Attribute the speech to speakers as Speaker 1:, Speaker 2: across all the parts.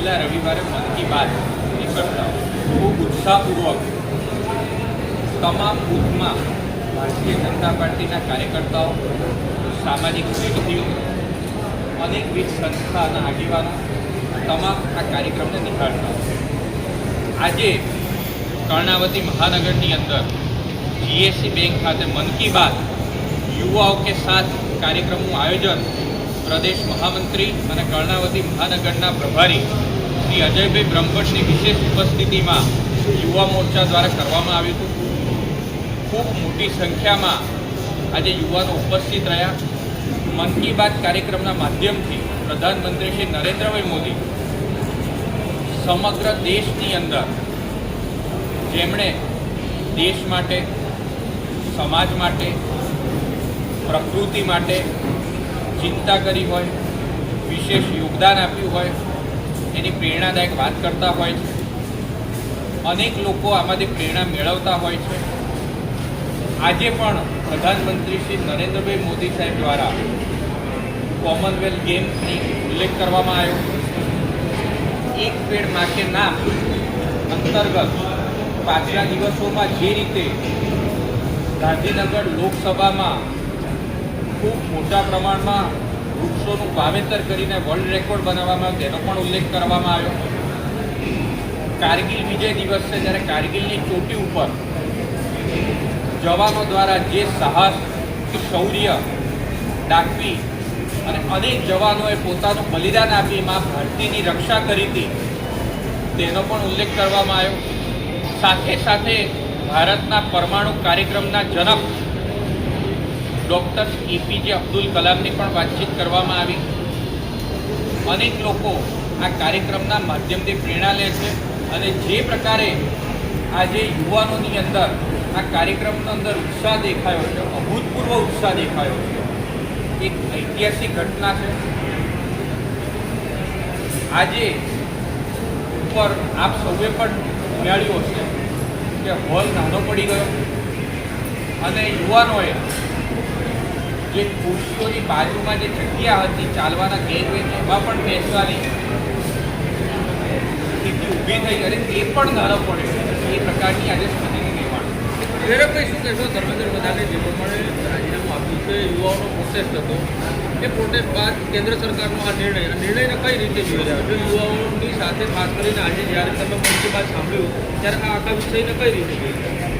Speaker 1: છેલ્લા રવિવારે મન કી બાત નીકળતા ખૂબ ઉત્સાહપૂર્વક તમામ બૂથમાં ભારતીય જનતા પાર્ટીના કાર્યકર્તાઓ, સામાજિક વ્યક્તિઓ, અનેકવિધ સંસ્થાના આગેવાનો તમામ આ કાર્યક્રમને નિહાળતા. આજે કર્ણાવતી મહાનગરની અંદર જીએસસી બેંક ખાતે મન કી બાત યુવાઓ કે સાથ કાર્યક્રમનું આયોજન પ્રદેશ મહામંત્રી અને કર્ણાવતી મહાનગરના પ્રભારી શ્રી અજયભાઈ બ્રહ્મભટ્ટની વિશેષ ઉપસ્થિતિમાં યુવા મોરચા દ્વારા કરવામાં આવ્યું હતું. ખૂબ મોટી સંખ્યામાં આજે યુવાનો ઉપસ્થિત રહ્યા. મન કી બાત કાર્યક્રમના માધ્યમથી પ્રધાનમંત્રી શ્રી નરેન્દ્રભાઈ મોદી સમગ્ર દેશની અંદર જેમણે દેશ માટે, સમાજ માટે, પ્રકૃતિ માટે ચિંતા કરી હોય, વિશેષ યોગદાન આપ્યું હોય, એની પ્રેરણાદાયક વાત કરતા હોય છે. અનેક લોકો આમાંથી પ્રેરણા મેળવતા હોય છે. આજે પણ પ્રધાનમંત્રી શ્રી નરેન્દ્રભાઈ મોદી સાહેબ દ્વારા કોમનવેલ્થ ગેમ્સની ઉલ્લેખ કરવામાં આવ્યો. એક પેડ માં કે નામ અંતર્ગત પાછલા દિવસોમાં જે રીતે ગાંધીનગર લોકસભામાં ખૂબ મોટા પ્રમાણમાં વૃક્ષોનું વાવેતર કરીને વર્લ્ડ રેકોર્ડ બનાવવામાં આવ્યો તેનો પણ ઉલ્લેખ કરવામાં આવ્યો. કારગિલ વિજય દિવસ છે, જ્યારે કારગિલની ચોટી ઉપર જવાનો દ્વારા જે સાહસ, શૌર્ય દાખવી અને અનેક જવાનોએ પોતાનું બલિદાન આપી મા ભારતીની રક્ષા કરી હતી તેનો પણ ઉલ્લેખ કરવામાં આવ્યો. સાથે સાથે ભારતના પરમાણુ કાર્યક્રમના જનક ડૉક્ટર એપીજે અબ્દુલ કલામની પણ વાતચીત કરવામાં આવી. અનેક લોકો આ કાર્યક્રમના માધ્યમથી પ્રેરણા લે છે અને જે પ્રકારે આજે યુવાનોની અંદર આ કાર્યક્રમની અંદર ઉત્સાહ દેખાયો છે, અભૂતપૂર્વ ઉત્સાહ દેખાયો છે, એક ઐતિહાસિક ઘટના છે. આજે ઉપર આપ સૌએ પણ નિહાળ્યું હશે કે હોલ નાનો પડી ગયો અને યુવાનોએ જે ખુરશીઓની બાજુમાં જે જગ્યા હતી ચાલવાના ગેરવે એમાં પણ બેસવાની સ્થિતિ ઊભી થઈ અને તે પણ નાનો પડ્યો. એ પ્રકારની આજે સ્થિતિનું નિર્માણ.
Speaker 2: પ્રેરકભાઈ શું કહેશો? ધર્મેન્દ્ર પ્રધાને જે પ્રમાણે રાજીનામું આપ્યું છે, યુવાઓનો પ્રોટેસ્ટ હતો, એ પ્રોટેસ્ટ બાદ કેન્દ્ર સરકારનો આ નિર્ણયને કઈ રીતે જોઈ રહ્યા છો? યુવાઓની સાથે ખાસ કરીને આજે જ્યારે તમે મન કી બાત સાંભળ્યું ત્યારે આ આખા વિષયને કઈ રીતે જોઈ રહ્યા?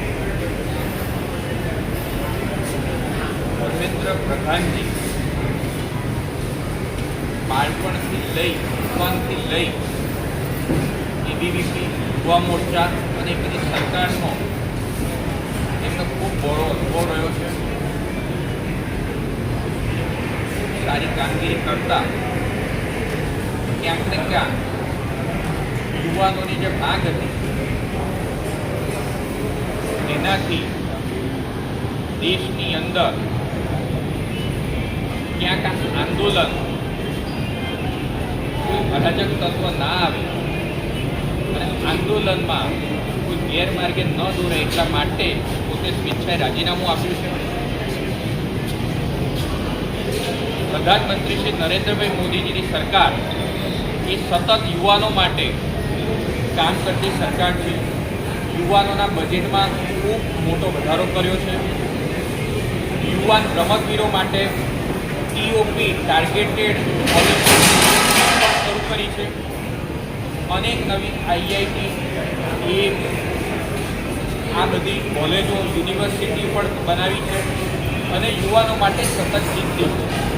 Speaker 1: ધર્મેન્દ્ર પ્રધાનજી બાળપણથી લઈ, યુવાનથી લઈ એબીવીપી, યુવા મોરચા અને બધી સરકારનો એમનો ખૂબ બહોળો અનુભવ રહ્યો છે. સારી કામગીરી કરતા ક્યાંક ને ક્યાંક યુવાનોની જે માંગ હતી એનાથી દેશની અંદર ક્યાંક આંદોલન કોઈ અરાજક તત્વ ના આવે અને આંદોલનમાં કોઈ ગેરમાર્ગે ન દોરે એટલા માટે પોતે સ્વેચ્છાએ રાજીનામું આપ્યું છે. પ્રધાનમંત્રી શ્રી નરેન્દ્રભાઈ મોદીજીની સરકાર એ સતત યુવાનો માટે કામ કરતી સરકાર છે. યુવાનોના બજેટમાં ખૂબ મોટો વધારો કર્યો છે. યુવાન રમતવીરો માટે ટીઓપી ટાર્ગેટેડ શરૂ કરી છે. અનેક નવી આઈઆઈટી, એમ્સ, આ બધી કોલેજો, યુનિવર્સિટી પણ બનાવી છે અને યુવાનો માટે સતત ચિંતિત છે.